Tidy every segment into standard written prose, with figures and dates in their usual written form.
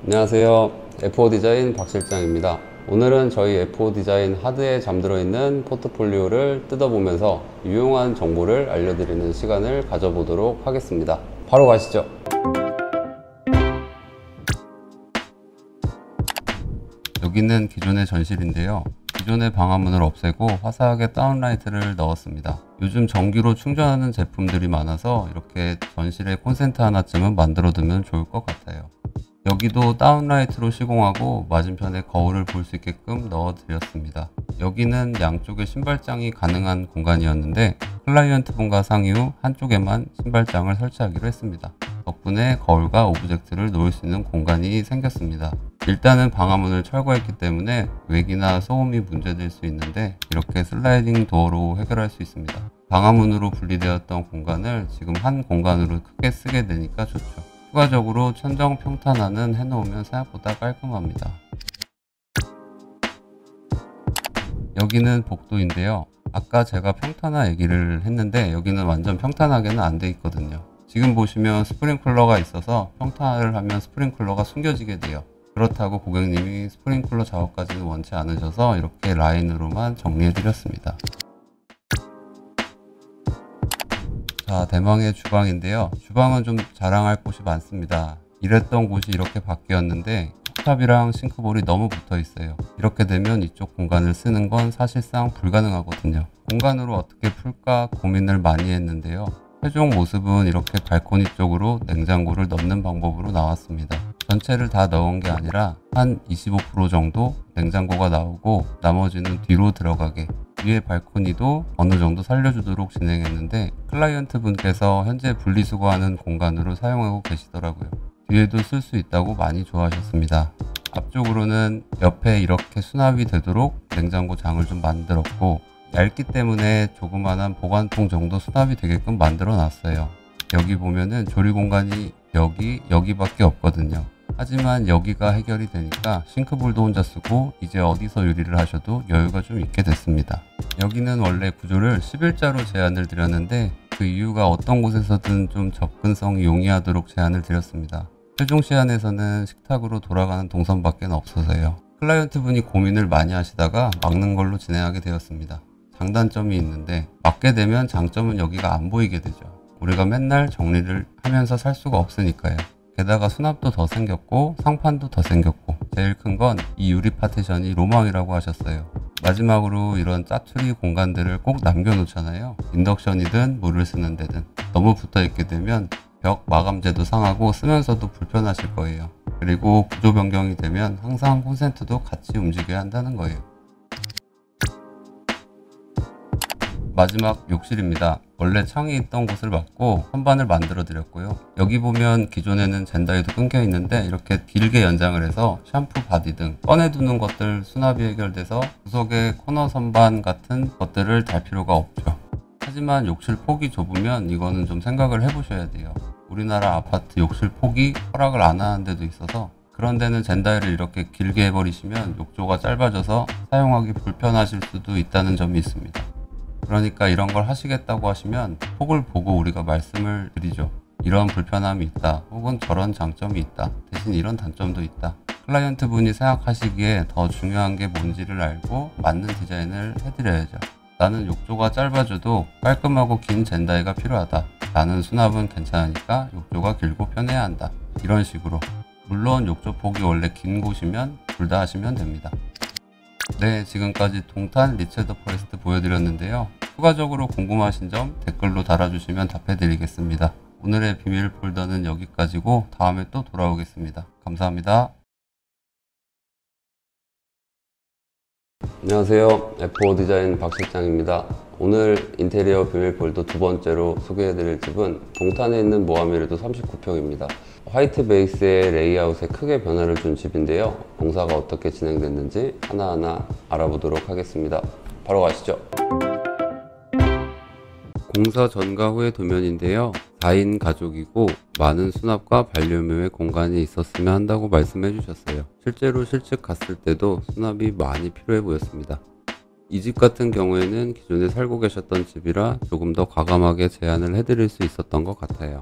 안녕하세요. F5 디자인 박 실장입니다. 오늘은 저희 F5 디자인 하드에 잠들어 있는 포트폴리오를 뜯어보면서 유용한 정보를 알려드리는 시간을 가져보도록 하겠습니다. 바로 가시죠. 여기는 기존의 전실인데요. 기존의 방화문을 없애고 화사하게 다운라이트를 넣었습니다. 요즘 전기로 충전하는 제품들이 많아서 이렇게 전실에 콘센트 하나쯤은 만들어 두면 좋을 것 같아요. 여기도 다운라이트로 시공하고 맞은편에 거울을 볼 수 있게끔 넣어 드렸습니다. 여기는 양쪽에 신발장이 가능한 공간이었는데 클라이언트 분과 상의 후 한쪽에만 신발장을 설치하기로 했습니다. 덕분에 거울과 오브젝트를 놓을 수 있는 공간이 생겼습니다. 일단은 방화문을 철거했기 때문에 외기나 소음이 문제될 수 있는데 이렇게 슬라이딩 도어로 해결할 수 있습니다. 방화문으로 분리되었던 공간을 지금 한 공간으로 크게 쓰게 되니까 좋죠. 추가적으로 천정 평탄화는 해놓으면 생각보다 깔끔합니다. 여기는 복도인데요. 아까 제가 평탄화 얘기를 했는데 여기는 완전 평탄하게는 안 돼 있거든요. 지금 보시면 스프링클러가 있어서 평탄화를 하면 스프링클러가 숨겨지게 돼요. 그렇다고 고객님이 스프링클러 작업까지는 원치 않으셔서 이렇게 라인으로만 정리해 드렸습니다. 자, 대망의 주방인데요. 주방은 좀 자랑할 곳이 많습니다. 일했던 곳이 이렇게 바뀌었는데 쿡탑이랑 싱크볼이 너무 붙어 있어요. 이렇게 되면 이쪽 공간을 쓰는 건 사실상 불가능하거든요. 공간으로 어떻게 풀까 고민을 많이 했는데요. 최종 모습은 이렇게 발코니 쪽으로 냉장고를 넣는 방법으로 나왔습니다. 전체를 다 넣은 게 아니라 한 25% 정도 냉장고가 나오고 나머지는 뒤로 들어가게, 위에 발코니도 어느 정도 살려주도록 진행했는데 클라이언트 분께서 현재 분리수거하는 공간으로 사용하고 계시더라고요. 뒤에도 쓸 수 있다고 많이 좋아하셨습니다. 앞쪽으로는 옆에 이렇게 수납이 되도록 냉장고 장을 좀 만들었고, 얇기 때문에 조그만한 보관통 정도 수납이 되게끔 만들어 놨어요. 여기 보면은 조리 공간이 여기밖에 없거든요. 하지만 여기가 해결이 되니까 싱크볼도 혼자 쓰고 이제 어디서 요리를 하셔도 여유가 좀 있게 됐습니다. 여기는 원래 구조를 11자로 제안을 드렸는데 그 이유가 어떤 곳에서든 좀 접근성이 용이하도록 제안을 드렸습니다. 최종 시안에서는 식탁으로 돌아가는 동선밖에 없어서요. 클라이언트 분이 고민을 많이 하시다가 막는 걸로 진행하게 되었습니다. 장단점이 있는데 막게 되면 장점은 여기가 안 보이게 되죠. 우리가 맨날 정리를 하면서 살 수가 없으니까요. 게다가 수납도 더 생겼고 상판도 더 생겼고 제일 큰 건 이 유리 파티션이 로망이라고 하셨어요. 마지막으로 이런 짜투리 공간들을 꼭 남겨놓잖아요. 인덕션이든 물을 쓰는 데든 너무 붙어있게 되면 벽 마감재도 상하고 쓰면서도 불편하실 거예요. 그리고 구조 변경이 되면 항상 콘센트도 같이 움직여야 한다는 거예요. 마지막 욕실입니다. 원래 창이 있던 곳을 막고 선반을 만들어 드렸고요. 여기 보면 기존에는 젠다이도 끊겨 있는데 이렇게 길게 연장을 해서 샴푸, 바디 등 꺼내두는 것들 수납이 해결돼서 구석에 코너 선반 같은 것들을 달 필요가 없죠. 하지만 욕실 폭이 좁으면 이거는 좀 생각을 해보셔야 돼요. 우리나라 아파트 욕실 폭이 허락을 안 하는 데도 있어서 그런 데는 젠다이를 이렇게 길게 해버리시면 욕조가 짧아져서 사용하기 불편하실 수도 있다는 점이 있습니다. 그러니까 이런 걸 하시겠다고 하시면 폭을 보고 우리가 말씀을 드리죠. 이런 불편함이 있다, 혹은 저런 장점이 있다, 대신 이런 단점도 있다. 클라이언트 분이 생각하시기에 더 중요한 게 뭔지를 알고 맞는 디자인을 해드려야죠. 나는 욕조가 짧아져도 깔끔하고 긴 젠다이가 필요하다. 나는 수납은 괜찮으니까 욕조가 길고 편해야 한다. 이런 식으로. 물론 욕조 폭이 원래 긴 곳이면 둘 다 하시면 됩니다. 네, 지금까지 동탄 리체더 포레스트 보여드렸는데요. 추가적으로 궁금하신 점 댓글로 달아주시면 답해드리겠습니다. 오늘의 비밀 폴더는 여기까지고 다음에 또 돌아오겠습니다. 감사합니다. 안녕하세요. F5 디자인 박 실장입니다. 오늘 인테리어 비밀 폴더 두 번째로 소개해드릴 집은 동탄에 있는 모하메리도 39평입니다. 화이트 베이스의 레이아웃에 크게 변화를 준 집인데요. 공사가 어떻게 진행됐는지 하나하나 알아보도록 하겠습니다. 바로 가시죠. 공사 전과 후의 도면인데요. 4인 가족이고 많은 수납과 반려묘의 공간이 있었으면 한다고 말씀해 주셨어요. 실제로 실측 갔을 때도 수납이 많이 필요해 보였습니다. 이 집 같은 경우에는 기존에 살고 계셨던 집이라 조금 더 과감하게 제안을 해드릴 수 있었던 것 같아요.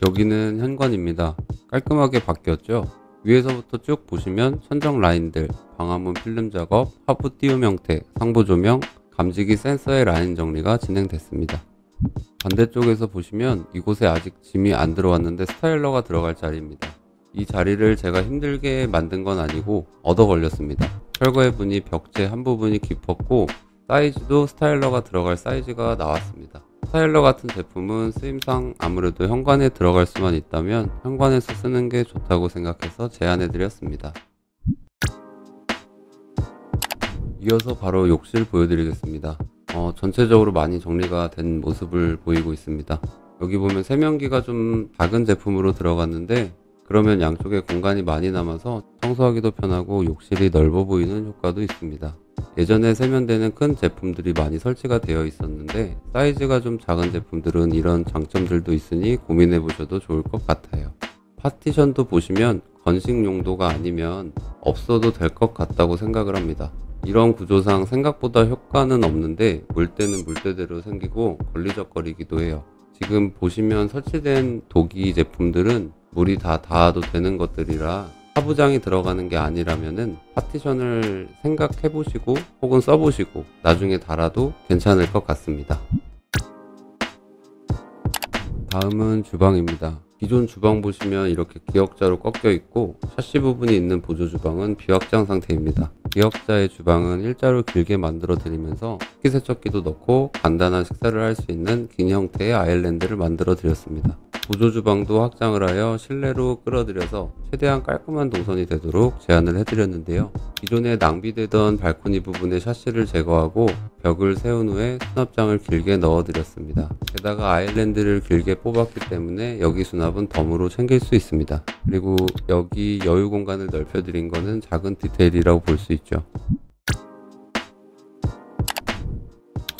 여기는 현관입니다. 깔끔하게 바뀌었죠? 위에서부터 쭉 보시면 천정 라인들, 방화문 필름 작업, 하부 띄움 형태, 상부 조명, 감지기 센서의 라인 정리가 진행됐습니다. 반대쪽에서 보시면 이곳에 아직 짐이 안 들어왔는데 스타일러가 들어갈 자리입니다. 이 자리를 제가 힘들게 만든 건 아니고 얻어 걸렸습니다. 철거해 보니 벽체 한 부분이 깊었고 사이즈도 스타일러가 들어갈 사이즈가 나왔습니다. 스타일러 같은 제품은 쓰임상 아무래도 현관에 들어갈 수만 있다면 현관에서 쓰는 게 좋다고 생각해서 제안해 드렸습니다. 이어서 바로 욕실 보여드리겠습니다. 전체적으로 많이 정리가 된 모습을 보이고 있습니다. 여기 보면 세면기가 좀 작은 제품으로 들어갔는데 그러면 양쪽에 공간이 많이 남아서 청소하기도 편하고 욕실이 넓어 보이는 효과도 있습니다. 예전에 세면대는 큰 제품들이 많이 설치가 되어 있었는데 사이즈가 좀 작은 제품들은 이런 장점들도 있으니 고민해 보셔도 좋을 것 같아요. 파티션도 보시면 건식 용도가 아니면 없어도 될 것 같다고 생각을 합니다. 이런 구조상 생각보다 효과는 없는데 물때는 물때대로 생기고 걸리적거리기도 해요. 지금 보시면 설치된 도기 제품들은 물이 다 닿아도 되는 것들이라 하부장이 들어가는 게 아니라면은 파티션을 생각해 보시고 혹은 써 보시고 나중에 달아도 괜찮을 것 같습니다. 다음은 주방입니다. 기존 주방 보시면 이렇게 기역자로 꺾여 있고 샤시 부분이 있는 보조 주방은 비확장 상태입니다. 기역자의 주방은 일자로 길게 만들어 드리면서 식기세척기도 넣고 간단한 식사를 할 수 있는 긴 형태의 아일랜드를 만들어 드렸습니다. 보조 주방도 확장을 하여 실내로 끌어들여서 최대한 깔끔한 동선이 되도록 제안을 해드렸는데요. 기존에 낭비되던 발코니 부분의 샤시를 제거하고 벽을 세운 후에 수납장을 길게 넣어드렸습니다. 게다가 아일랜드를 길게 뽑았기 때문에 여기 수납은 덤으로 챙길 수 있습니다. 그리고 여기 여유 공간을 넓혀드린 거는 작은 디테일이라고 볼 수 있죠.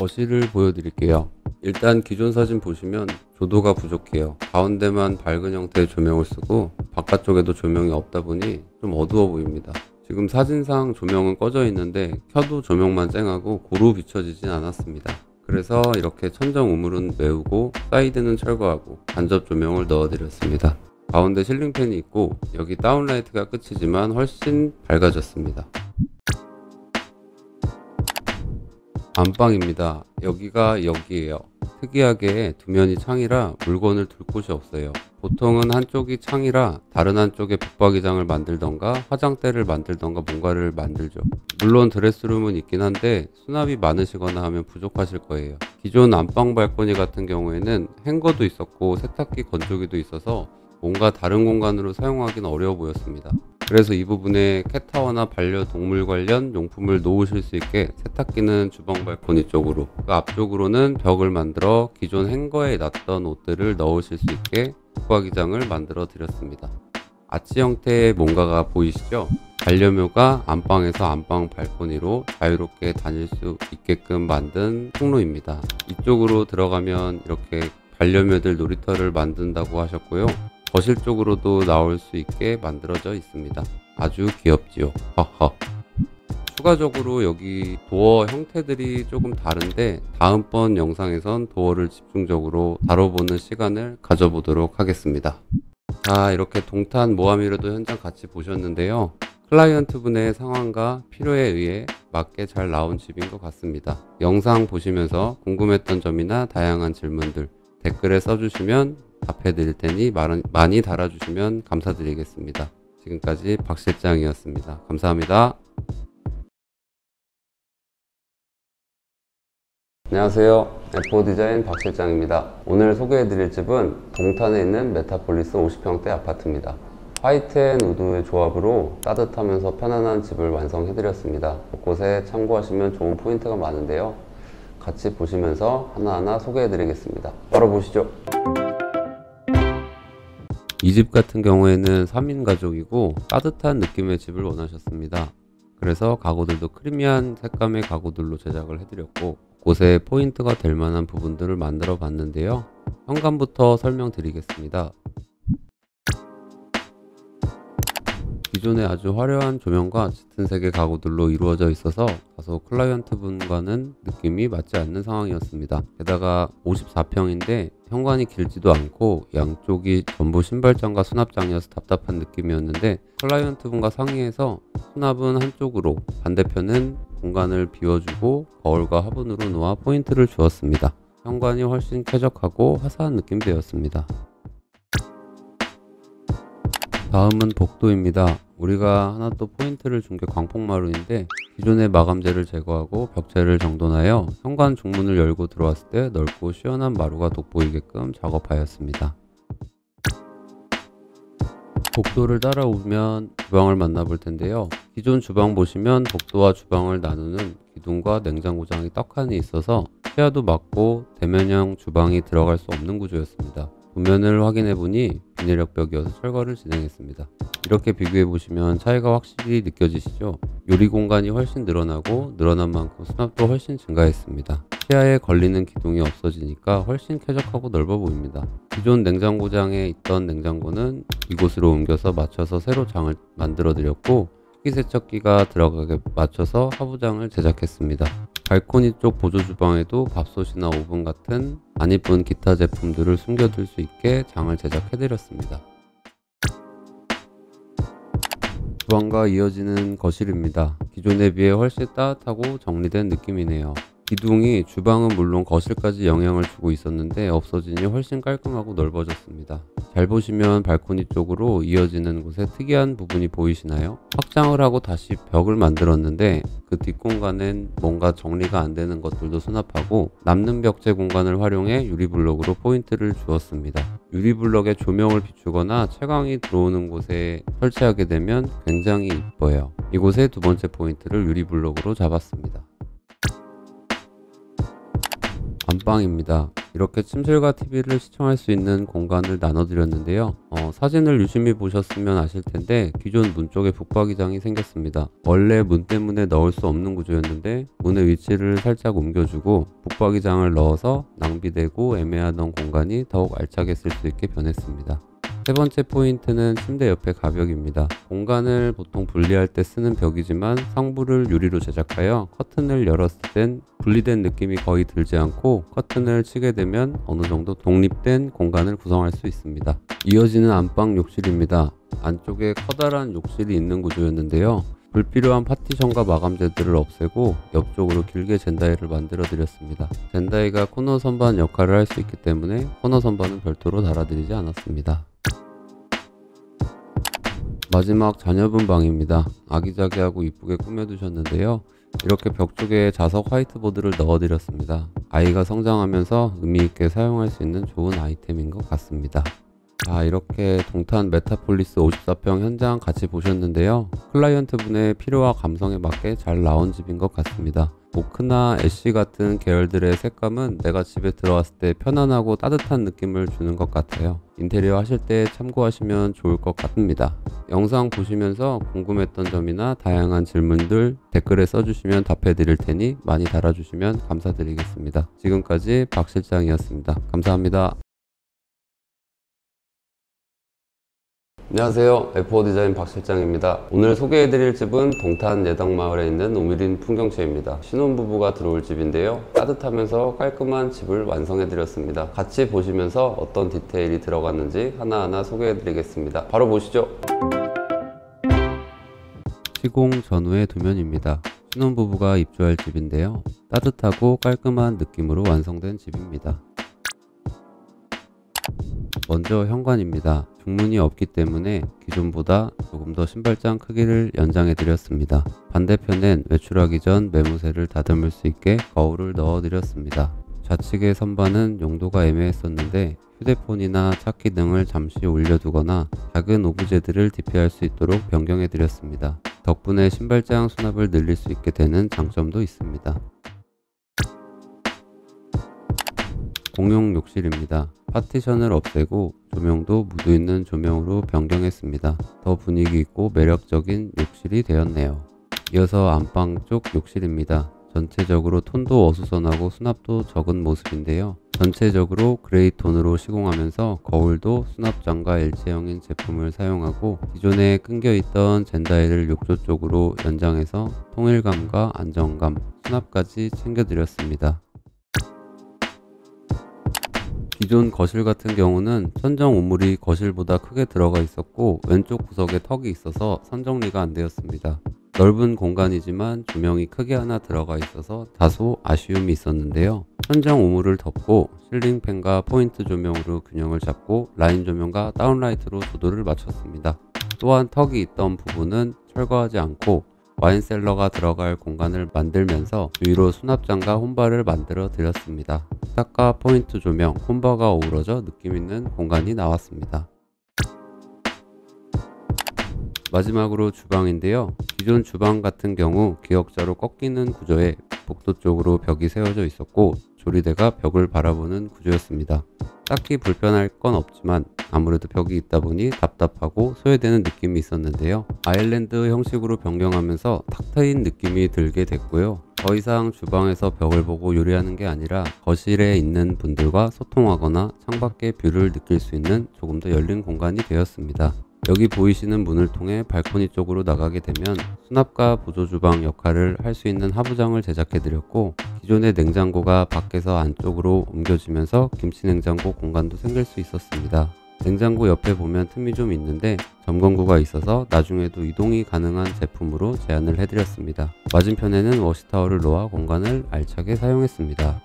거실을 보여드릴게요. 일단 기존 사진 보시면 조도가 부족해요. 가운데만 밝은 형태의 조명을 쓰고 바깥쪽에도 조명이 없다 보니 좀 어두워 보입니다. 지금 사진상 조명은 꺼져 있는데 켜도 조명만 쨍하고 고루 비춰지진 않았습니다. 그래서 이렇게 천정 우물은 메우고 사이드는 철거하고 간접 조명을 넣어 드렸습니다. 가운데 실링팬이 있고 여기 다운라이트가 끝이지만 훨씬 밝아졌습니다. 안방입니다. 여기가 여기에요. 특이하게 두 면이 창이라 물건을 둘 곳이 없어요. 보통은 한쪽이 창이라 다른 한쪽에 붙박이장을 만들던가 화장대를 만들던가 뭔가를 만들죠. 물론 드레스룸은 있긴 한데 수납이 많으시거나 하면 부족하실 거예요. 기존 안방 발코니 같은 경우에는 행거도 있었고 세탁기 건조기도 있어서 뭔가 다른 공간으로 사용하기는 어려워 보였습니다. 그래서 이 부분에 캣타워나 반려동물 관련 용품을 놓으실 수 있게 세탁기는 주방 발코니 쪽으로, 그 앞쪽으로는 벽을 만들어 기존 행거에 놨던 옷들을 넣으실 수 있게 붙박이장을 만들어 드렸습니다. 아치 형태의 뭔가가 보이시죠? 반려묘가 안방에서 안방 발코니로 자유롭게 다닐 수 있게끔 만든 통로입니다. 이쪽으로 들어가면 이렇게 반려묘들 놀이터를 만든다고 하셨고요. 거실 쪽으로도 나올 수 있게 만들어져 있습니다. 아주 귀엽지요. 허허. 추가적으로 여기 도어 형태들이 조금 다른데 다음번 영상에선 도어를 집중적으로 다뤄보는 시간을 가져보도록 하겠습니다. 자, 이렇게 동탄 모하미르도 현장 같이 보셨는데요. 클라이언트 분의 상황과 필요에 의해 맞게 잘 나온 집인 것 같습니다. 영상 보시면서 궁금했던 점이나 다양한 질문들 댓글에 써주시면 답해 드릴 테니 많이 달아주시면 감사드리겠습니다. 지금까지 박 실장이었습니다. 감사합니다. 안녕하세요. F4디자인 박 실장입니다. 오늘 소개해 드릴 집은 동탄에 있는 메타폴리스 50평대 아파트입니다. 화이트 앤 우드의 조합으로 따뜻하면서 편안한 집을 완성해 드렸습니다. 곳곳에 참고하시면 좋은 포인트가 많은데요. 같이 보시면서 하나하나 소개해 드리겠습니다. 바로 보시죠. 이 집 같은 경우에는 3인 가족이고 따뜻한 느낌의 집을 원하셨습니다. 그래서 가구들도 크리미한 색감의 가구들로 제작을 해드렸고 곳에 포인트가 될 만한 부분들을 만들어 봤는데요. 현관부터 설명드리겠습니다. 기존에 아주 화려한 조명과 짙은 색의 가구들로 이루어져 있어서 다소 클라이언트 분과는 느낌이 맞지 않는 상황이었습니다. 게다가 54평인데 현관이 길지도 않고 양쪽이 전부 신발장과 수납장이어서 답답한 느낌이었는데, 클라이언트 분과 상의해서 수납은 한쪽으로, 반대편은 공간을 비워주고 거울과 화분으로 놓아 포인트를 주었습니다. 현관이 훨씬 쾌적하고 화사한 느낌대였습니다. 다음은 복도입니다. 우리가 하나 또 포인트를 준 게 광폭마루인데, 기존의 마감재를 제거하고 벽체를 정돈하여 현관 중문을 열고 들어왔을 때 넓고 시원한 마루가 돋보이게끔 작업하였습니다. 복도를 따라오면 주방을 만나볼 텐데요. 기존 주방 보시면 복도와 주방을 나누는 기둥과 냉장고장이 떡하니 있어서 시야도 막고 대면형 주방이 들어갈 수 없는 구조였습니다. 도면을 확인해 보니 비닐력 벽이어서 철거를 진행했습니다. 이렇게 비교해 보시면 차이가 확실히 느껴지시죠? 요리 공간이 훨씬 늘어나고 늘어난 만큼 수납도 훨씬 증가했습니다. 시야에 걸리는 기둥이 없어지니까 훨씬 쾌적하고 넓어 보입니다. 기존 냉장고장에 있던 냉장고는 이곳으로 옮겨서 맞춰서 새로 장을 만들어 드렸고, 식기세척기가 들어가게 맞춰서 하부장을 제작했습니다. 발코니 쪽 보조 주방에도 밥솥이나 오븐 같은 안 이쁜 기타 제품들을 숨겨둘 수 있게 장을 제작해 드렸습니다. 주방과 이어지는 거실입니다. 기존에 비해 훨씬 따뜻하고 정리된 느낌이네요. 기둥이 주방은 물론 거실까지 영향을 주고 있었는데 없어지니 훨씬 깔끔하고 넓어졌습니다. 잘 보시면 발코니 쪽으로 이어지는 곳에 특이한 부분이 보이시나요? 확장을 하고 다시 벽을 만들었는데 그 뒷공간엔 뭔가 정리가 안 되는 것들도 수납하고, 남는 벽체 공간을 활용해 유리블럭으로 포인트를 주었습니다. 유리블럭에 조명을 비추거나 채광이 들어오는 곳에 설치하게 되면 굉장히 이뻐요. 이곳의 두 번째 포인트를 유리블럭으로 잡았습니다. 안방입니다. 이렇게 침실과 TV를 시청할 수 있는 공간을 나눠드렸는데요. 사진을 유심히 보셨으면 아실 텐데 기존 문 쪽에 붙박이장이 생겼습니다. 원래 문 때문에 넣을 수 없는 구조였는데 문의 위치를 살짝 옮겨주고 붙박이장을 넣어서 낭비되고 애매하던 공간이 더욱 알차게 쓸 수 있게 변했습니다. 세 번째 포인트는 침대 옆에 가벽입니다. 공간을 보통 분리할 때 쓰는 벽이지만 상부를 유리로 제작하여 커튼을 열었을 땐 분리된 느낌이 거의 들지 않고, 커튼을 치게 되면 어느 정도 독립된 공간을 구성할 수 있습니다. 이어지는 안방 욕실입니다. 안쪽에 커다란 욕실이 있는 구조였는데요. 불필요한 파티션과 마감재들을 없애고 옆쪽으로 길게 젠다이를 만들어 드렸습니다. 젠다이가 코너 선반 역할을 할 수 있기 때문에 코너 선반은 별도로 달아드리지 않았습니다. 마지막 자녀분 방입니다. 아기자기하고 이쁘게 꾸며두셨는데요. 이렇게 벽 쪽에 자석 화이트보드를 넣어드렸습니다. 아이가 성장하면서 의미있게 사용할 수 있는 좋은 아이템인 것 같습니다. 자, 이렇게 동탄 메타폴리스 54평 현장 같이 보셨는데요. 클라이언트 분의 필요와 감성에 맞게 잘 나온 집인 것 같습니다. 오크나 애쉬 같은 계열들의 색감은 내가 집에 들어왔을 때 편안하고 따뜻한 느낌을 주는 것 같아요. 인테리어 하실 때 참고하시면 좋을 것 같습니다. 영상 보시면서 궁금했던 점이나 다양한 질문들 댓글에 써주시면 답해 드릴 테니 많이 달아주시면 감사드리겠습니다. 지금까지 박 실장이었습니다. 감사합니다. 안녕하세요. F4 디자인 박 실장입니다. 오늘 소개해드릴 집은 동탄 예덕마을에 있는 오미린 풍경채입니다. 신혼부부가 들어올 집인데요. 따뜻하면서 깔끔한 집을 완성해드렸습니다. 같이 보시면서 어떤 디테일이 들어갔는지 하나하나 소개해드리겠습니다. 바로 보시죠. 시공 전후의 도면입니다. 신혼부부가 입주할 집인데요. 따뜻하고 깔끔한 느낌으로 완성된 집입니다. 먼저 현관입니다. 중문이 없기 때문에 기존보다 조금 더 신발장 크기를 연장해 드렸습니다. 반대편엔 외출하기 전 매무새를 다듬을 수 있게 거울을 넣어 드렸습니다. 좌측의 선반은 용도가 애매했었는데 휴대폰이나 차키 등을 잠시 올려두거나 작은 오브제들을 디피할 수 있도록 변경해 드렸습니다. 덕분에 신발장 수납을 늘릴 수 있게 되는 장점도 있습니다. 공용 욕실입니다. 파티션을 없애고 조명도 무드 있는 조명으로 변경했습니다. 더 분위기 있고 매력적인 욕실이 되었네요. 이어서 안방 쪽 욕실입니다. 전체적으로 톤도 어수선하고 수납도 적은 모습인데요. 전체적으로 그레이 톤으로 시공하면서 거울도 수납장과 일체형인 제품을 사용하고 기존에 끊겨있던 젠다일을 욕조 쪽으로 연장해서 통일감과 안정감, 수납까지 챙겨드렸습니다. 기존 거실 같은 경우는 천정 우물이 거실보다 크게 들어가 있었고 왼쪽 구석에 턱이 있어서 선정리가 안 되었습니다. 넓은 공간이지만 조명이 크게 하나 들어가 있어서 다소 아쉬움이 있었는데요. 천정 우물을 덮고 실링팬과 포인트 조명으로 균형을 잡고 라인 조명과 다운라이트로 조도를 맞췄습니다. 또한 턱이 있던 부분은 철거하지 않고 와인셀러가 들어갈 공간을 만들면서 주위로 수납장과 홈바를 만들어 드렸습니다. 탁과 포인트 조명, 홈바가 어우러져 느낌있는 공간이 나왔습니다. 마지막으로 주방인데요. 기존 주방 같은 경우 기역자로 꺾이는 구조에 복도 쪽으로 벽이 세워져 있었고 조리대가 벽을 바라보는 구조였습니다. 딱히 불편할 건 없지만 아무래도 벽이 있다 보니 답답하고 소외되는 느낌이 있었는데요. 아일랜드 형식으로 변경하면서 탁 트인 느낌이 들게 됐고요. 더 이상 주방에서 벽을 보고 요리하는 게 아니라 거실에 있는 분들과 소통하거나 창밖의 뷰를 느낄 수 있는 조금 더 열린 공간이 되었습니다. 여기 보이시는 문을 통해 발코니 쪽으로 나가게 되면 수납과 보조주방 역할을 할 수 있는 하부장을 제작해 드렸고 기존의 냉장고가 밖에서 안쪽으로 옮겨지면서 김치냉장고 공간도 생길 수 있었습니다. 냉장고 옆에 보면 틈이 좀 있는데 점검구가 있어서 나중에도 이동이 가능한 제품으로 제안을 해드렸습니다. 맞은편에는 워시타워를 놓아 공간을 알차게 사용했습니다.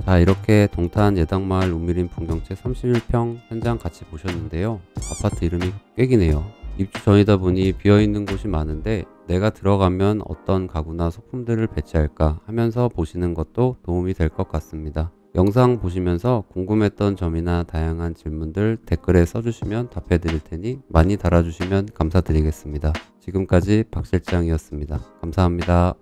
자, 이렇게 동탄 예당마을 우미림 풍경채 31평 현장 같이 보셨는데요. 아파트 이름이 꽤 기네요. 입주 전이다 보니 비어있는 곳이 많은데 내가 들어가면 어떤 가구나 소품들을 배치할까 하면서 보시는 것도 도움이 될 것 같습니다. 영상 보시면서 궁금했던 점이나 다양한 질문들 댓글에 써주시면 답해 드릴 테니 많이 달아주시면 감사드리겠습니다. 지금까지 박 실장이었습니다. 감사합니다.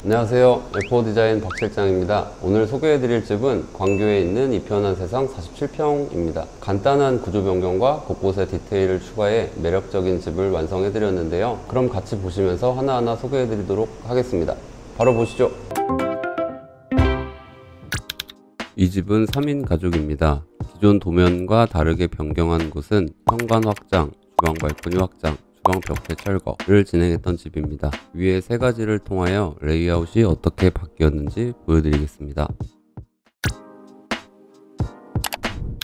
안녕하세요. F4 디자인 박 실장입니다. 오늘 소개해드릴 집은 광교에 있는 이편한 세상 47평입니다. 간단한 구조 변경과 곳곳에 디테일을 추가해 매력적인 집을 완성해드렸는데요. 그럼 같이 보시면서 하나하나 소개해드리도록 하겠습니다. 바로 보시죠. 이 집은 3인 가족입니다. 기존 도면과 다르게 변경한 곳은 현관 확장, 주방 발코니 확장, 주방 벽체 철거를 진행했던 집입니다. 위에 세 가지를 통하여 레이아웃이 어떻게 바뀌었는지 보여드리겠습니다.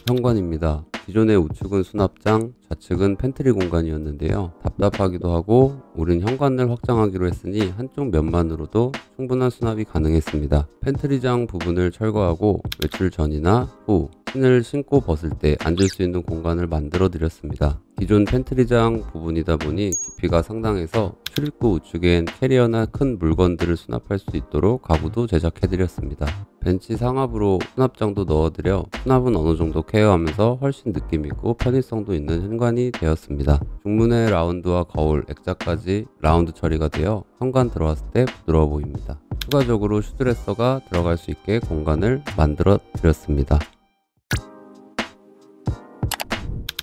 현관입니다. 기존의 우측은 수납장, 좌측은 팬트리 공간이었는데요. 답답하기도 하고 우린 현관을 확장하기로 했으니 한쪽 면만으로도 충분한 수납이 가능했습니다. 팬트리장 부분을 철거하고 외출 전이나 후 신을 신고 벗을 때 앉을 수 있는 공간을 만들어 드렸습니다. 기존 팬트리장 부분이다 보니 깊이가 상당해서 출입구 우측엔 캐리어나 큰 물건들을 수납할 수 있도록 가구도 제작해 드렸습니다. 벤치 상압으로 수납장도 넣어드려 수납은 어느 정도 케어하면서 훨씬 느낌있고 편의성도 있는 현관이 되었습니다. 중문의 라운드와 거울, 액자까지 라운드 처리가 되어 현관 들어왔을 때 부드러워 보입니다. 추가적으로 슈드레서가 들어갈 수 있게 공간을 만들어 드렸습니다.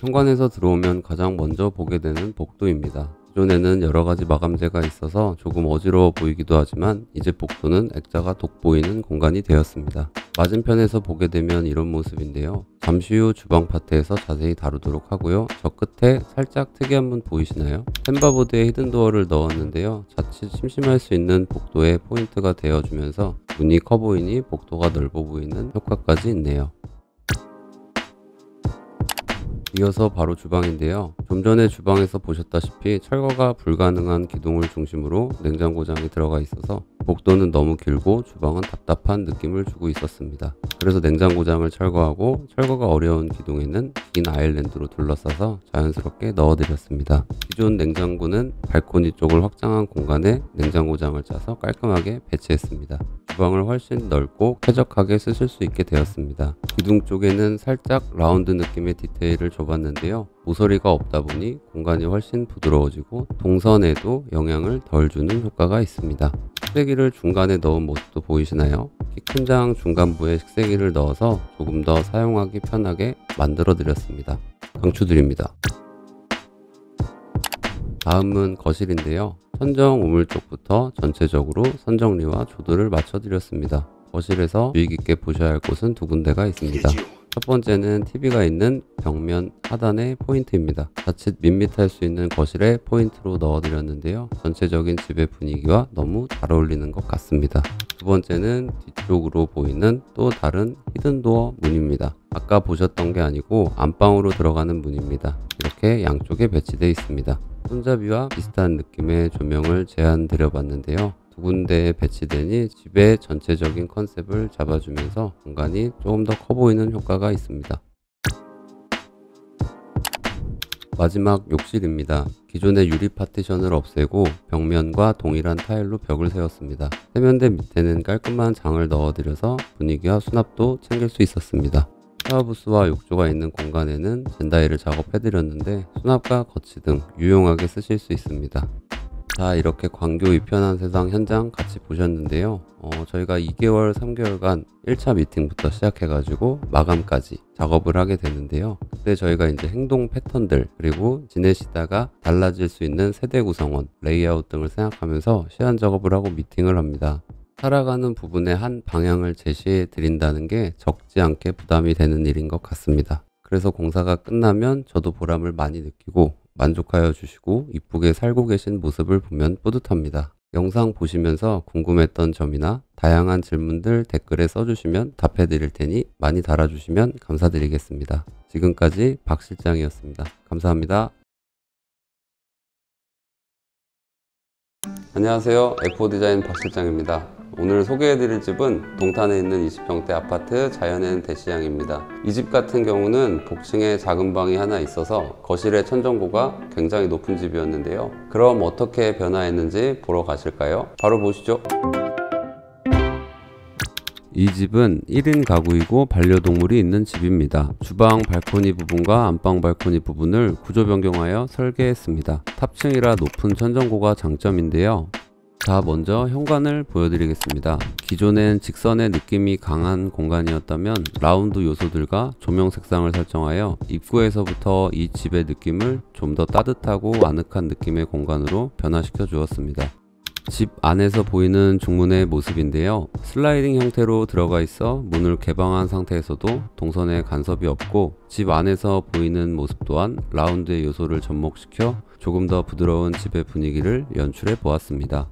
현관에서 들어오면 가장 먼저 보게 되는 복도입니다. 기존에는 여러가지 마감재가 있어서 조금 어지러워 보이기도 하지만 이제 복도는 액자가 돋보이는 공간이 되었습니다. 맞은편에서 보게 되면 이런 모습인데요. 잠시 후 주방 파트에서 자세히 다루도록 하고요. 저 끝에 살짝 특이한 문 보이시나요? 템바보드에 히든도어를 넣었는데요. 자칫 심심할 수 있는 복도에 포인트가 되어주면서 문이 커 보이니 복도가 넓어 보이는 효과까지 있네요. 이어서 바로 주방인데요. 좀 전에 주방에서 보셨다시피 철거가 불가능한 기둥을 중심으로 냉장고장이 들어가 있어서 복도는 너무 길고 주방은 답답한 느낌을 주고 있었습니다. 그래서 냉장고장을 철거하고 철거가 어려운 기둥에는 긴 아일랜드로 둘러싸서 자연스럽게 넣어드렸습니다. 기존 냉장고는 발코니 쪽을 확장한 공간에 냉장고장을 짜서 깔끔하게 배치했습니다. 주방을 훨씬 넓고 쾌적하게 쓰실 수 있게 되었습니다. 기둥 쪽에는 살짝 라운드 느낌의 디테일을 줘봤는데요. 모서리가 없다 보니 공간이 훨씬 부드러워지고 동선에도 영향을 덜 주는 효과가 있습니다. 식세기를 중간에 넣은 모습도 보이시나요? 키 큰 장 중간부에 식세기를 넣어서 조금 더 사용하기 편하게 만들어 드렸습니다. 강추드립니다. 다음은 거실인데요. 천정 우물 쪽부터 전체적으로 선정리와 조도를 맞춰드렸습니다. 거실에서 주의 깊게 보셔야 할 곳은 두 군데가 있습니다. 첫 번째는 TV가 있는 벽면 하단의 포인트입니다. 자칫 밋밋할 수 있는 거실에 포인트로 넣어드렸는데요. 전체적인 집의 분위기와 너무 잘 어울리는 것 같습니다. 두 번째는 뒤쪽으로 보이는 또 다른 히든도어 문입니다. 아까 보셨던 게 아니고 안방으로 들어가는 문입니다. 이렇게 양쪽에 배치되어 있습니다. 손잡이와 비슷한 느낌의 조명을 제안 드려봤는데요. 두 군데에 배치되니 집의 전체적인 컨셉을 잡아주면서 공간이 조금 더 커 보이는 효과가 있습니다. 마지막 욕실입니다. 기존의 유리 파티션을 없애고 벽면과 동일한 타일로 벽을 세웠습니다. 세면대 밑에는 깔끔한 장을 넣어드려서 분위기와 수납도 챙길 수 있었습니다. 샤워부스와 욕조가 있는 공간에는 젠다이를 작업해드렸는데 수납과 거치 등 유용하게 쓰실 수 있습니다. 자, 이렇게 광교 이편한 세상 현장 같이 보셨는데요. 저희가 2개월, 3개월간 1차 미팅부터 시작해가지고 마감까지 작업을 하게 되는데요. 그때 저희가 이제 행동 패턴들 그리고 지내시다가 달라질 수 있는 세대 구성원, 레이아웃 등을 생각하면서 시안 작업을 하고 미팅을 합니다. 살아가는 부분의 한 방향을 제시해 드린다는 게 적지 않게 부담이 되는 일인 것 같습니다. 그래서 공사가 끝나면 저도 보람을 많이 느끼고 만족하여 주시고 이쁘게 살고 계신 모습을 보면 뿌듯합니다. 영상 보시면서 궁금했던 점이나 다양한 질문들 댓글에 써주시면 답해 드릴 테니 많이 달아주시면 감사드리겠습니다. 지금까지 박 실장이었습니다. 감사합니다. 안녕하세요. F4 디자인 박 실장입니다. 오늘 소개해드릴 집은 동탄에 있는 20평대 아파트 자연엔 대시양입니다. 이 집 같은 경우는 복층에 작은 방이 하나 있어서 거실의 천정고가 굉장히 높은 집이었는데요. 그럼 어떻게 변화했는지 보러 가실까요? 바로 보시죠. 이 집은 1인 가구이고 반려동물이 있는 집입니다. 주방 발코니 부분과 안방 발코니 부분을 구조 변경하여 설계했습니다. 탑층이라 높은 천정고가 장점인데요. 자, 먼저 현관을 보여드리겠습니다. 기존엔 직선의 느낌이 강한 공간이었다면 라운드 요소들과 조명 색상을 설정하여 입구에서부터 이 집의 느낌을 좀 더 따뜻하고 아늑한 느낌의 공간으로 변화시켜 주었습니다. 집 안에서 보이는 중문의 모습인데요. 슬라이딩 형태로 들어가 있어 문을 개방한 상태에서도 동선에 간섭이 없고 집 안에서 보이는 모습 또한 라운드의 요소를 접목시켜 조금 더 부드러운 집의 분위기를 연출해 보았습니다.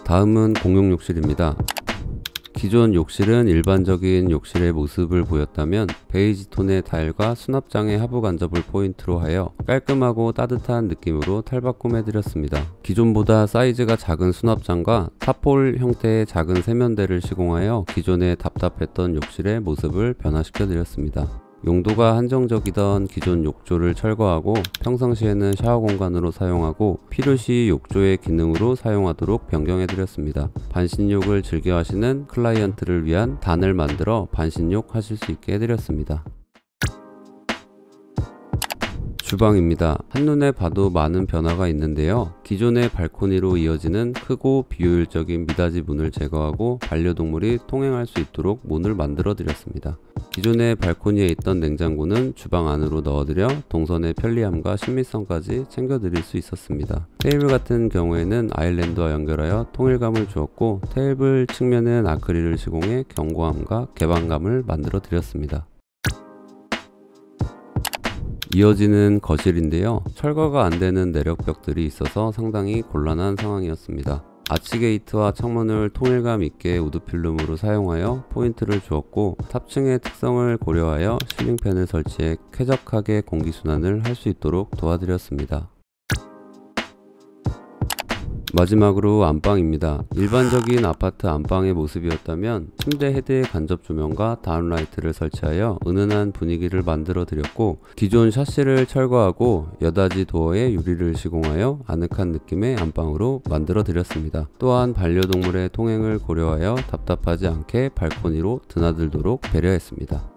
다음은 공용 욕실입니다. 기존 욕실은 일반적인 욕실의 모습을 보였다면 베이지 톤의 타일과 수납장의 하부 간접을 포인트로 하여 깔끔하고 따뜻한 느낌으로 탈바꿈해 드렸습니다. 기존보다 사이즈가 작은 수납장과 탑홀 형태의 작은 세면대를 시공하여 기존에 답답했던 욕실의 모습을 변화시켜 드렸습니다. 용도가 한정적이던 기존 욕조를 철거하고 평상시에는 샤워 공간으로 사용하고 필요시 욕조의 기능으로 사용하도록 변경해 드렸습니다. 반신욕을 즐겨 하시는 클라이언트를 위한 단을 만들어 반신욕 하실 수 있게 해드렸습니다. 주방입니다. 한눈에 봐도 많은 변화가 있는데요. 기존의 발코니로 이어지는 크고 비효율적인 미닫이 문을 제거하고 반려동물이 통행할 수 있도록 문을 만들어 드렸습니다. 기존의 발코니에 있던 냉장고는 주방 안으로 넣어드려 동선의 편리함과 신미성까지 챙겨드릴 수 있었습니다. 테이블 같은 경우에는 아일랜드와 연결하여 통일감을 주었고 테이블 측면은 아크릴을 시공해 견고함과 개방감을 만들어 드렸습니다. 이어지는 거실인데요. 철거가 안되는 내력벽들이 있어서 상당히 곤란한 상황이었습니다. 아치게이트와 창문을 통일감 있게 우드필름으로 사용하여 포인트를 주었고 탑층의 특성을 고려하여 실링팬을 설치해 쾌적하게 공기순환을 할 수 있도록 도와드렸습니다. 마지막으로 안방입니다. 일반적인 아파트 안방의 모습이었다면 침대 헤드의 간접 조명과 다운라이트를 설치하여 은은한 분위기를 만들어 드렸고 기존 샤시를 철거하고 여닫이 도어에 유리를 시공하여 아늑한 느낌의 안방으로 만들어 드렸습니다. 또한 반려동물의 통행을 고려하여 답답하지 않게 발코니로 드나들도록 배려했습니다.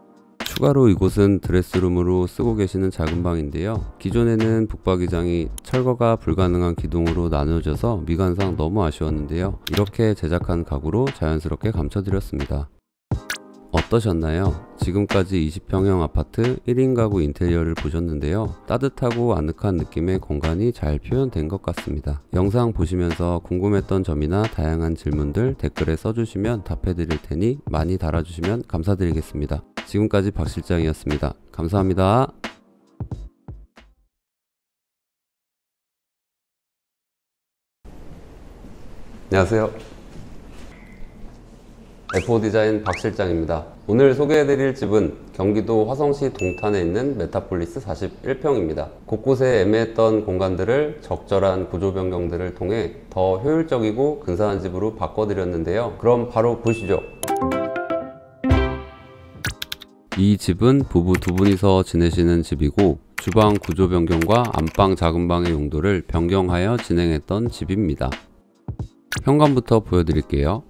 추가로 이곳은 드레스룸으로 쓰고 계시는 작은 방인데요. 기존에는 북박이장이 철거가 불가능한 기둥으로 나누어져서 미관상 너무 아쉬웠는데요. 이렇게 제작한 가구로 자연스럽게 감춰드렸습니다. 어떠셨나요? 지금까지 20평형 아파트 1인 가구 인테리어를 보셨는데요. 따뜻하고 아늑한 느낌의 공간이 잘 표현된 것 같습니다. 영상 보시면서 궁금했던 점이나 다양한 질문들 댓글에 써주시면 답해드릴 테니 많이 달아주시면 감사드리겠습니다. 지금까지 박 실장이었습니다. 감사합니다. 안녕하세요. F4디자인 박 실장입니다. 오늘 소개해드릴 집은 경기도 화성시 동탄에 있는 메타폴리스 41평입니다. 곳곳에 애매했던 공간들을 적절한 구조 변경들을 통해 더 효율적이고 근사한 집으로 바꿔드렸는데요. 그럼 바로 보시죠. 이 집은 부부 두 분이서 지내시는 집이고 주방 구조 변경과 안방 작은 방의 용도를 변경하여 진행했던 집입니다. 현관부터 보여드릴게요.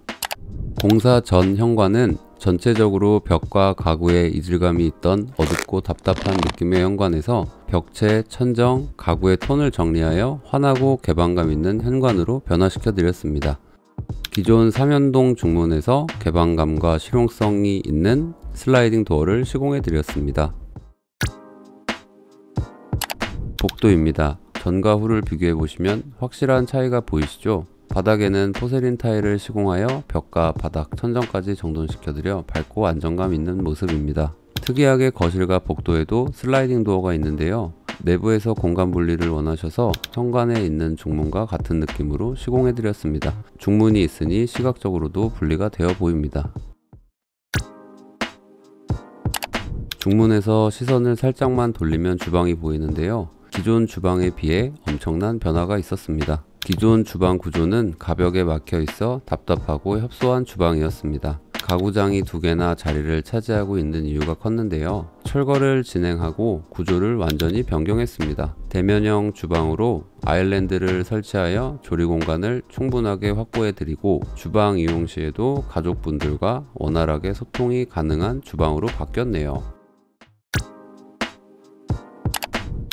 공사 전 현관은 전체적으로 벽과 가구에 이질감이 있던 어둡고 답답한 느낌의 현관에서 벽체, 천정, 가구의 톤을 정리하여 환하고 개방감 있는 현관으로 변화시켜 드렸습니다. 기존 3연동 중문에서 개방감과 실용성이 있는 슬라이딩 도어를 시공해 드렸습니다. 복도입니다. 전과 후를 비교해 보시면 확실한 차이가 보이시죠? 바닥에는 포세린 타일을 시공하여 벽과 바닥, 천정까지 정돈시켜드려 밝고 안정감 있는 모습입니다. 특이하게 거실과 복도에도 슬라이딩 도어가 있는데요. 내부에서 공간 분리를 원하셔서 현관에 있는 중문과 같은 느낌으로 시공해드렸습니다. 중문이 있으니 시각적으로도 분리가 되어 보입니다. 중문에서 시선을 살짝만 돌리면 주방이 보이는데요. 기존 주방에 비해 엄청난 변화가 있었습니다. 기존 주방 구조는 가벽에 막혀 있어 답답하고 협소한 주방이었습니다. 가구장이 두 개나 자리를 차지하고 있는 이유가 컸는데요. 철거를 진행하고 구조를 완전히 변경했습니다. 대면형 주방으로 아일랜드를 설치하여 조리 공간을 충분하게 확보해 드리고 주방 이용 시에도 가족분들과 원활하게 소통이 가능한 주방으로 바뀌었네요.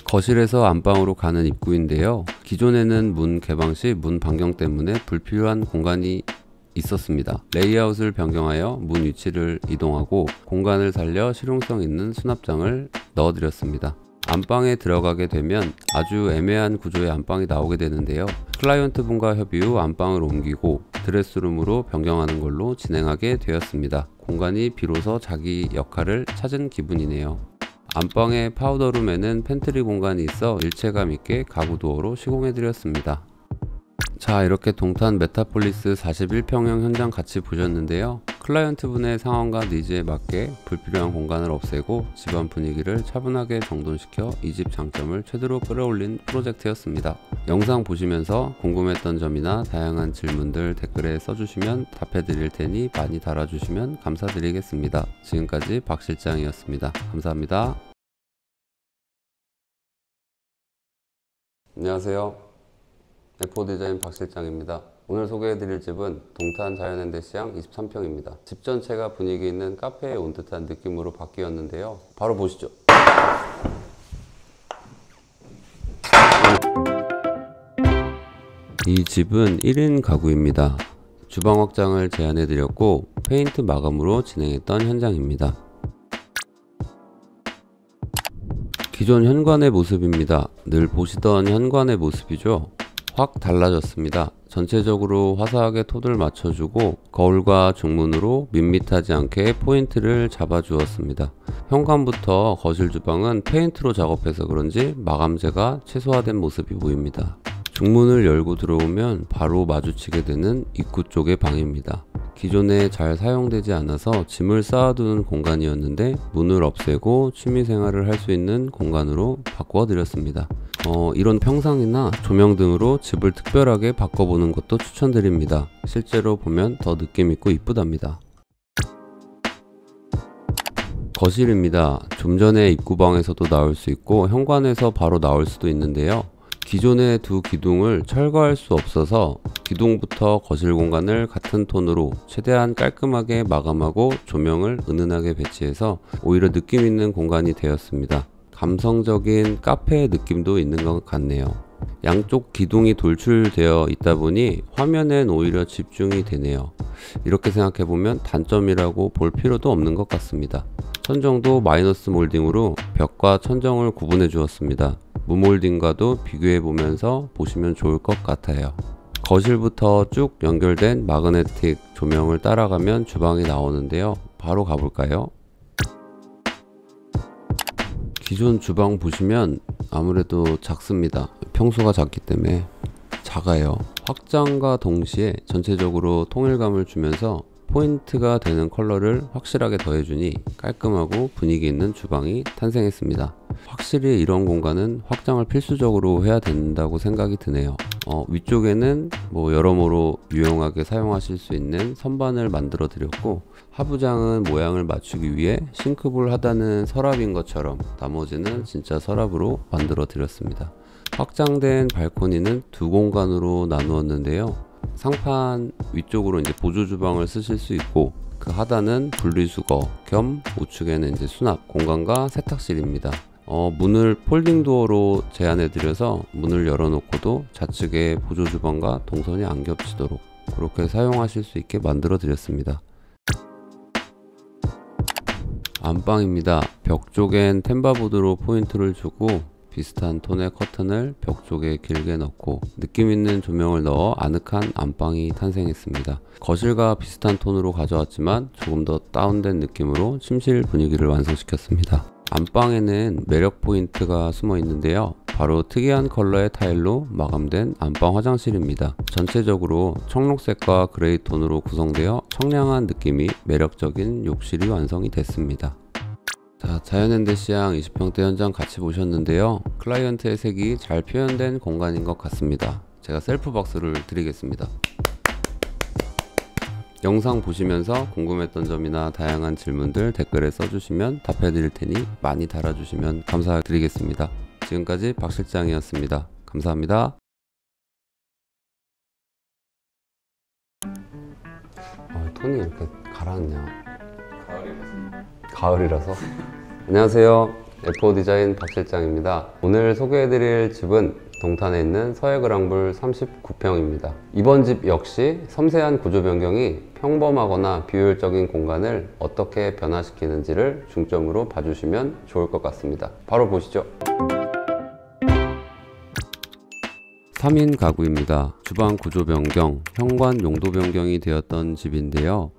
거실에서 안방으로 가는 입구인데요. 기존에는 문 개방 시 문 변경 때문에 불필요한 공간이 있었습니다. 레이아웃을 변경하여 문 위치를 이동하고 공간을 살려 실용성 있는 수납장을 넣어드렸습니다. 안방에 들어가게 되면 아주 애매한 구조의 안방이 나오게 되는데요. 클라이언트 분과 협의 후 안방을 옮기고 드레스룸으로 변경하는 걸로 진행하게 되었습니다. 공간이 비로소 자기 역할을 찾은 기분이네요. 안방의 파우더룸에는 팬트리 공간이 있어 일체감 있게 가구 도어로 시공해 드렸습니다. 자, 이렇게 동탄 메타폴리스 41평형 현장 같이 보셨는데요. 클라이언트 분의 상황과 니즈에 맞게 불필요한 공간을 없애고 집안 분위기를 차분하게 정돈시켜 이 집 장점을 최대로 끌어올린 프로젝트였습니다. 영상 보시면서 궁금했던 점이나 다양한 질문들 댓글에 써주시면 답해 드릴 테니 많이 달아주시면 감사드리겠습니다. 지금까지 박 실장이었습니다. 감사합니다. 안녕하세요. F4디자인 박 실장입니다. 오늘 소개해드릴 집은 동탄 자연현대시장 23평입니다. 집 전체가 분위기 있는 카페에 온 듯한 느낌으로 바뀌었는데요. 바로 보시죠. 이 집은 1인 가구입니다. 주방 확장을 제안해드렸고 페인트 마감으로 진행했던 현장입니다. 기존 현관의 모습입니다. 늘 보시던 현관의 모습이죠. 확 달라졌습니다. 전체적으로 화사하게 톤을 맞춰주고 거울과 중문으로 밋밋하지 않게 포인트를 잡아주었습니다. 현관부터 거실 주방은 페인트로 작업해서 그런지 마감재가 최소화된 모습이 보입니다. 중문을 열고 들어오면 바로 마주치게 되는 입구 쪽의 방입니다. 기존에 잘 사용되지 않아서 짐을 쌓아두는 공간이었는데 문을 없애고 취미생활을 할 수 있는 공간으로 바꾸어 드렸습니다. 이런 평상이나 조명 등으로 집을 특별하게 바꿔보는 것도 추천드립니다. 실제로 보면 더 느낌있고 이쁘답니다. 거실입니다. 좀 전에 입구방에서도 나올 수 있고 현관에서 바로 나올 수도 있는데요. 기존의 두 기둥을 철거할 수 없어서 기둥부터 거실 공간을 같은 톤으로 최대한 깔끔하게 마감하고 조명을 은은하게 배치해서 오히려 느낌 있는 공간이 되었습니다. 감성적인 카페 느낌도 있는 것 같네요. 양쪽 기둥이 돌출되어 있다 보니 화면엔 오히려 집중이 되네요. 이렇게 생각해보면 단점이라고 볼 필요도 없는 것 같습니다. 천정도 마이너스 몰딩으로 벽과 천정을 구분해 주었습니다. 무몰딩과도 비교해 보면서 보시면 좋을 것 같아요. 거실부터 쭉 연결된 마그네틱 조명을 따라가면 주방이 나오는데요. 바로 가볼까요? 기존 주방 보시면 아무래도 작습니다. 평수가 작기 때문에 작아요. 확장과 동시에 전체적으로 통일감을 주면서 포인트가 되는 컬러를 확실하게 더해주니 깔끔하고 분위기 있는 주방이 탄생했습니다. 확실히 이런 공간은 확장을 필수적으로 해야 된다고 생각이 드네요. 위쪽에는 여러모로 유용하게 사용하실 수 있는 선반을 만들어 드렸고, 하부장은 모양을 맞추기 위해 싱크볼 하단은 서랍인 것처럼 나머지는 진짜 서랍으로 만들어 드렸습니다. 확장된 발코니는 두 공간으로 나누었는데요. 상판 위쪽으로 이제 보조 주방을 쓰실 수 있고, 그 하단은 분리수거 겸 우측에는 이제 수납 공간과 세탁실입니다. 문을 폴딩 도어로 제안해 드려서 문을 열어놓고도 좌측에 보조 주방과 동선이 안 겹치도록 그렇게 사용하실 수 있게 만들어 드렸습니다. 안방입니다. 벽 쪽엔 템바보드로 포인트를 주고 비슷한 톤의 커튼을 벽 쪽에 길게 넣고 느낌 있는 조명을 넣어 아늑한 안방이 탄생했습니다. 거실과 비슷한 톤으로 가져왔지만 조금 더 다운된 느낌으로 침실 분위기를 완성시켰습니다. 안방에는 매력 포인트가 숨어 있는데요. 바로 특이한 컬러의 타일로 마감된 안방 화장실입니다. 전체적으로 청록색과 그레이 톤으로 구성되어 청량한 느낌이 매력적인 욕실이 완성이 됐습니다. 자, 자연현대 시향 20평대 현장 같이 보셨는데요. 클라이언트의 색이 잘 표현된 공간인 것 같습니다. 제가 셀프 박수를 드리겠습니다. 영상 보시면서 궁금했던 점이나 다양한 질문들 댓글에 써주시면 답해 드릴 테니 많이 달아주시면 감사드리겠습니다. 지금까지 박 실장이었습니다. 감사합니다. 톤이 이렇게 가라앉냐? 가을이라서? 안녕하세요. F5 디자인 박 실장입니다. 오늘 소개해드릴 집은 동탄에 있는 서해그랑불 39평입니다. 이번 집 역시 섬세한 구조 변경이 평범하거나 비효율적인 공간을 어떻게 변화시키는지를 중점으로 봐주시면 좋을 것 같습니다. 바로 보시죠. 3인 가구입니다. 주방 구조 변경, 현관 용도 변경이 되었던 집인데요.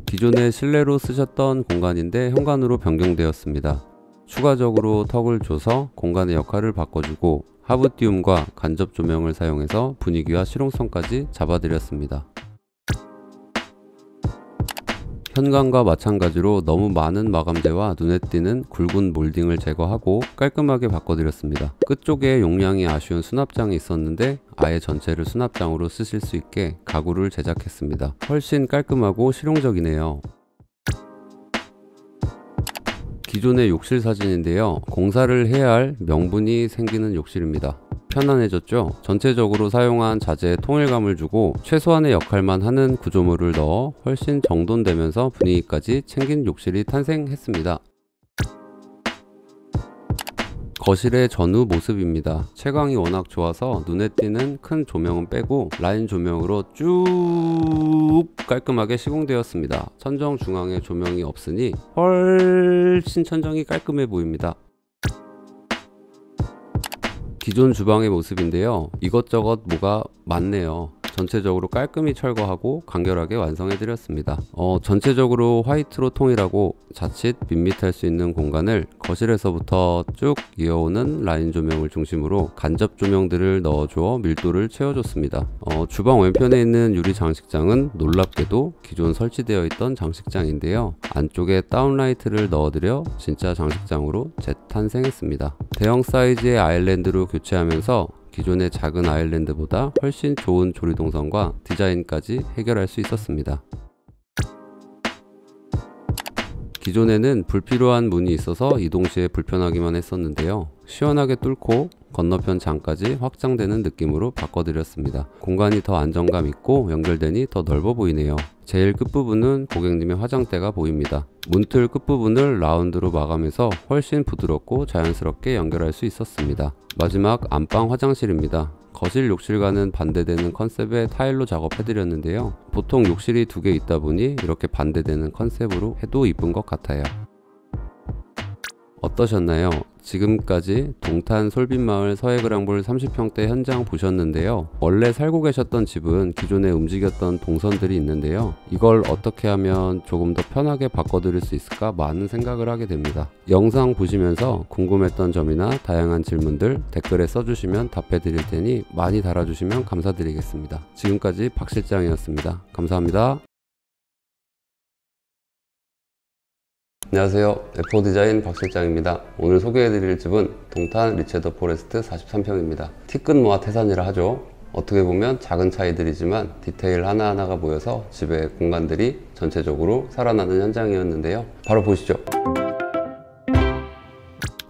기존에 실내로 쓰셨던 공간인데 현관으로 변경되었습니다. 추가적으로 턱을 줘서 공간의 역할을 바꿔주고 하부 띄움과 간접 조명을 사용해서 분위기와 실용성까지 잡아드렸습니다. 현관과 마찬가지로 너무 많은 마감재와 눈에 띄는 굵은 몰딩을 제거하고 깔끔하게 바꿔드렸습니다. 끝쪽에 용량이 아쉬운 수납장이 있었는데 아예 전체를 수납장으로 쓰실 수 있게 가구를 제작했습니다. 훨씬 깔끔하고 실용적이네요. 기존의 욕실 사진인데요. 공사를 해야 할 명분이 생기는 욕실입니다. 편안해졌죠? 전체적으로 사용한 자재에 통일감을 주고 최소한의 역할만 하는 구조물을 넣어 훨씬 정돈되면서 분위기까지 챙긴 욕실이 탄생했습니다. 거실의 전후 모습입니다. 채광이 워낙 좋아서 눈에 띄는 큰 조명은 빼고 라인 조명으로 쭉 깔끔하게 시공되었습니다. 천정 중앙에 조명이 없으니 훨씬 천정이 깔끔해 보입니다. 기존 주방의 모습인데요. 이것저것 뭐가 많네요. 전체적으로 깔끔히 철거하고 간결하게 완성해 드렸습니다. 전체적으로 화이트로 통일하고 자칫 밋밋할 수 있는 공간을 거실에서부터 쭉 이어오는 라인 조명을 중심으로 간접 조명들을 넣어주어 밀도를 채워줬습니다. 주방 왼편에 있는 유리 장식장은 놀랍게도 기존 설치되어 있던 장식장인데요. 안쪽에 다운라이트를 넣어드려 진짜 장식장으로 재탄생했습니다. 대형 사이즈의 아일랜드로 교체하면서 기존의 작은 아일랜드보다 훨씬 좋은 조리동선과 디자인까지 해결할 수 있었습니다. 기존에는 불필요한 문이 있어서 이동 시에 불편하기만 했었는데요. 시원하게 뚫고 건너편 장까지 확장되는 느낌으로 바꿔드렸습니다. 공간이 더 안정감 있고 연결되니 더 넓어 보이네요. 제일 끝부분은 고객님의 화장대가 보입니다. 문틀 끝부분을 라운드로 마감해서 훨씬 부드럽고 자연스럽게 연결할 수 있었습니다. 마지막 안방 화장실입니다. 거실 욕실과는 반대되는 컨셉의 타일로 작업해드렸는데요. 보통 욕실이 2개 있다 보니 이렇게 반대되는 컨셉으로 해도 이쁜 것 같아요. 어떠셨나요? 지금까지 동탄 솔빛마을 서해그랑볼 30평대 현장 보셨는데요. 원래 살고 계셨던 집은 기존에 움직였던 동선들이 있는데요. 이걸 어떻게 하면 조금 더 편하게 바꿔드릴 수 있을까 많은 생각을 하게 됩니다. 영상 보시면서 궁금했던 점이나 다양한 질문들 댓글에 써주시면 답해 드릴 테니 많이 달아주시면 감사드리겠습니다. 지금까지 박 실장이었습니다. 감사합니다. 안녕하세요. F4디자인 박실장입니다. 오늘 소개해드릴 집은 동탄 리체더 포레스트 43평입니다. 티끝 모아 태산이라 하죠. 어떻게 보면 작은 차이들이지만 디테일 하나하나가 모여서 집의 공간들이 전체적으로 살아나는 현장이었는데요. 바로 보시죠.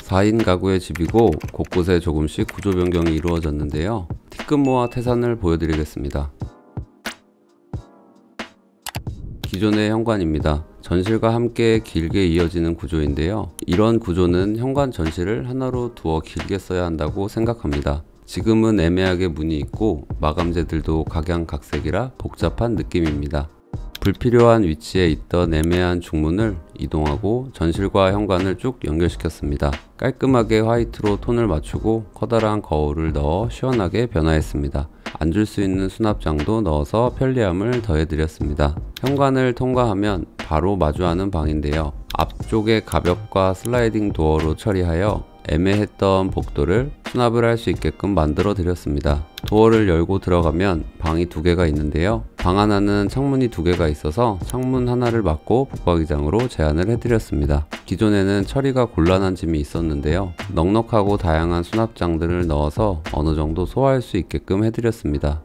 4인 가구의 집이고 곳곳에 조금씩 구조 변경이 이루어졌는데요. 티끝 모아 태산을 보여드리겠습니다. 기존의 현관입니다. 전실과 함께 길게 이어지는 구조인데요. 이런 구조는 현관 전실을 하나로 두어 길게 써야 한다고 생각합니다. 지금은 애매하게 문이 있고 마감재들도 각양각색이라 복잡한 느낌입니다. 불필요한 위치에 있던 애매한 중문을 이동하고 전실과 현관을 쭉 연결시켰습니다. 깔끔하게 화이트로 톤을 맞추고 커다란 거울을 넣어 시원하게 변화했습니다. 앉을 수 있는 수납장도 넣어서 편리함을 더해드렸습니다. 현관을 통과하면 바로 마주하는 방인데요. 앞쪽에 가벽과 슬라이딩 도어로 처리하여 애매했던 복도를 수납을 할 수 있게끔 만들어 드렸습니다. 도어를 열고 들어가면 방이 2개가 있는데요. 방 하나는 창문이 2개가 있어서 창문 하나를 막고 북박이장으로 제안을 해드렸습니다. 기존에는 처리가 곤란한 짐이 있었는데요. 넉넉하고 다양한 수납장들을 넣어서 어느 정도 소화할 수 있게끔 해드렸습니다.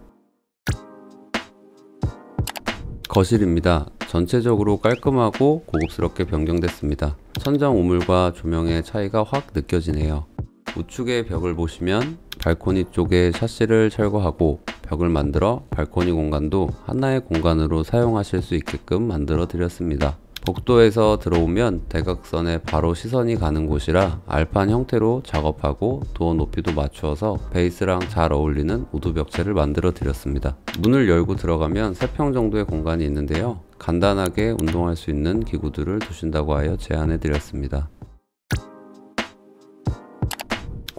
거실입니다. 전체적으로 깔끔하고 고급스럽게 변경됐습니다. 천장 우물과 조명의 차이가 확 느껴지네요. 우측의 벽을 보시면 발코니 쪽에 샤시를 철거하고 벽을 만들어 발코니 공간도 하나의 공간으로 사용하실 수 있게끔 만들어 드렸습니다. 복도에서 들어오면 대각선에 바로 시선이 가는 곳이라 알판 형태로 작업하고 도어 높이도 맞추어서 베이스랑 잘 어울리는 우드 벽체를 만들어 드렸습니다. 문을 열고 들어가면 3평 정도의 공간이 있는데요. 간단하게 운동할 수 있는 기구들을 두신다고 하여 제안해 드렸습니다.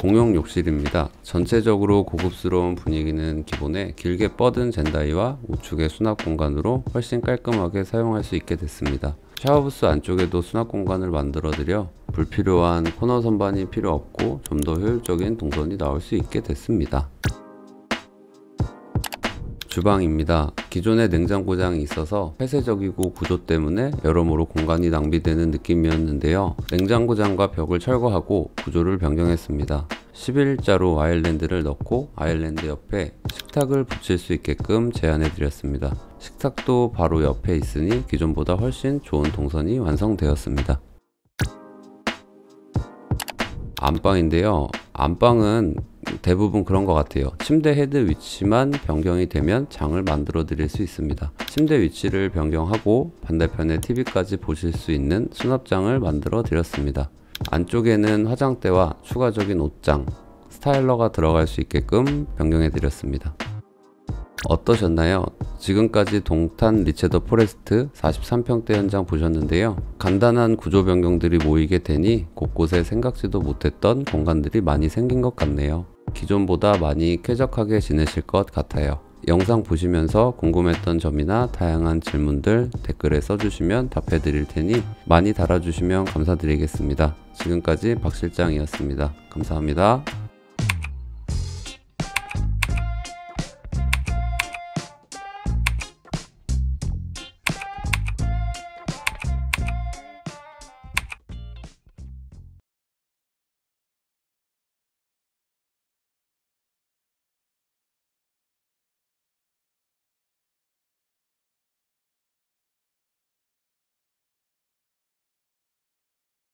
공용 욕실입니다. 전체적으로 고급스러운 분위기는 기본에 길게 뻗은 젠다이와 우측의 수납 공간으로 훨씬 깔끔하게 사용할 수 있게 됐습니다. 샤워부스 안쪽에도 수납 공간을 만들어 드려 불필요한 코너 선반이 필요 없고 좀 더 효율적인 동선이 나올 수 있게 됐습니다. 주방입니다. 기존에 냉장고장이 있어서 폐쇄적이고 구조 때문에 여러모로 공간이 낭비되는 느낌이었는데요. 냉장고장과 벽을 철거하고 구조를 변경했습니다. 11자로 아일랜드를 넣고 아일랜드 옆에 식탁을 붙일 수 있게끔 제안해 드렸습니다. 식탁도 바로 옆에 있으니 기존보다 훨씬 좋은 동선이 완성되었습니다. 안방인데요. 안방은 대부분 그런 것 같아요. 침대 헤드 위치만 변경이 되면 장을 만들어 드릴 수 있습니다. 침대 위치를 변경하고 반대편에 TV까지 보실 수 있는 수납장을 만들어 드렸습니다. 안쪽에는 화장대와 추가적인 옷장, 스타일러가 들어갈 수 있게끔 변경해 드렸습니다. 어떠셨나요? 지금까지 동탄 리체더 포레스트 43평대 현장 보셨는데요. 간단한 구조 변경들이 모이게 되니 곳곳에 생각지도 못했던 공간들이 많이 생긴 것 같네요. 기존보다 많이 쾌적하게 지내실 것 같아요. 영상 보시면서 궁금했던 점이나 다양한 질문들 댓글에 써주시면 답해 드릴 테니 많이 달아주시면 감사드리겠습니다. 지금까지 박 실장이었습니다. 감사합니다.